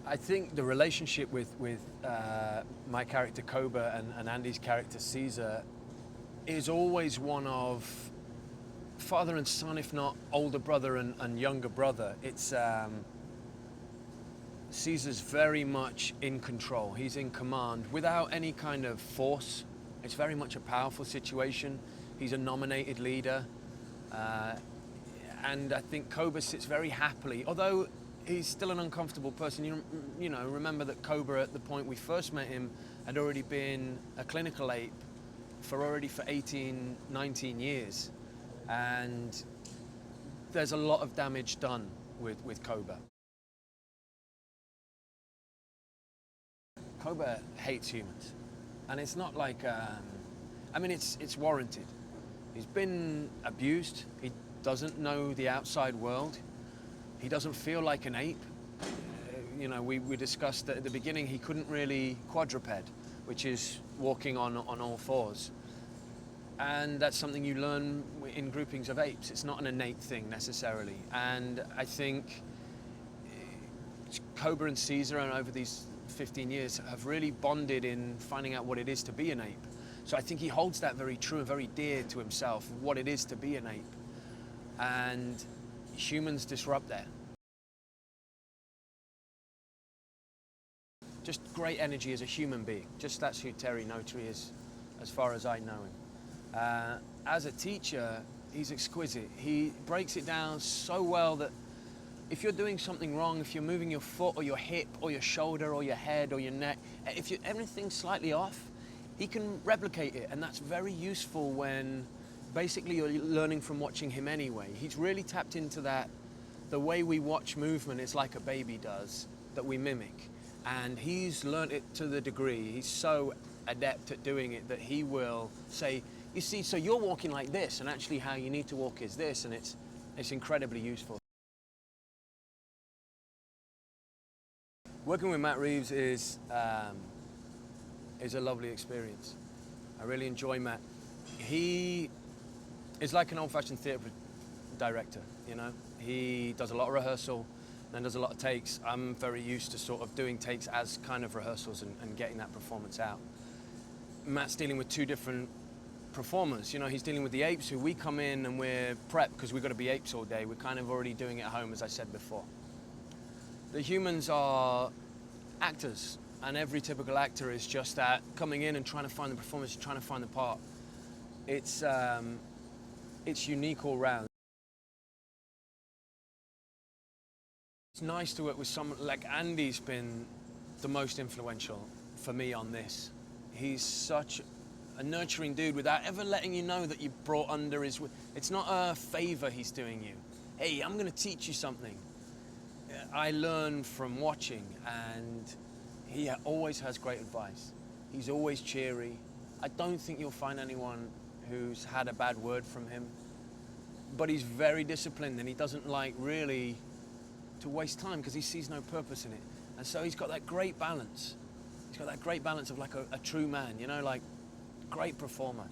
I think the relationship with my character Koba and Andy's character Caesar is always one of father and son, if not older brother and younger brother. It's Caesar's very much in control. He's in command without any kind of force. It's very much a powerful situation. He's a nominated leader. And I think Koba sits very happily, although he's still an uncomfortable person. You know, remember that Koba, at the point we first met him, had already been a clinical ape for 18, 19 years. And there's a lot of damage done with Koba. Koba hates humans. And it's not like, I mean, it's warranted. He's been abused. He doesn't know the outside world. He doesn't feel like an ape. You know, we discussed that at the beginning he couldn't really quadruped, which is walking on all fours. And that's something you learn in groupings of apes. It's not an innate thing necessarily. And I think Koba and Caesar, and over these 15 years, have really bonded in finding out what it is to be an ape. So I think he holds that very true and very dear to himself, what it is to be an ape. And humans disrupt that. Just great energy as a human being. Just that's who Terry Notary is, as far as I know him. As a teacher, he's exquisite. He breaks it down so well that if you're doing something wrong, if you're moving your foot or your hip or your shoulder or your head or your neck, if everything's slightly off, he can replicate it. And that's very useful when basically you're learning from watching him anyway. He's really tapped into that. The way we watch movement is like a baby does, that we mimic. And he's learned it to the degree, he's so adept at doing it that he will say, you see, so you're walking like this, and actually how you need to walk is this, and it's incredibly useful. Working with Matt Reeves is a lovely experience. I really enjoy Matt. He is like an old-fashioned theatre director, you know? He does a lot of rehearsal, then does a lot of takes. I'm very used to sort of doing takes as kind of rehearsals and getting that performance out. Matt's dealing with two different performers. You know, he's dealing with the apes, who we come in and we're prepped because we've got to be apes all day. We're kind of already doing it at home, as I said before. The humans are actors, and every typical actor is just that, coming in and trying to find the performance, trying to find the part. It's unique all round. It's nice to work with someone like Andy's been the most influential for me on this. He's such a nurturing dude without ever letting you know that you brought under his... It's not a favor he's doing you. Hey, I'm going to teach you something. I learn from watching, and he always has great advice. He's always cheery. I don't think you'll find anyone who's had a bad word from him, but he's very disciplined, and he doesn't like really to waste time because he sees no purpose in it. And so he's got that great balance. He's got that great balance of like a true man, you know, like great performer.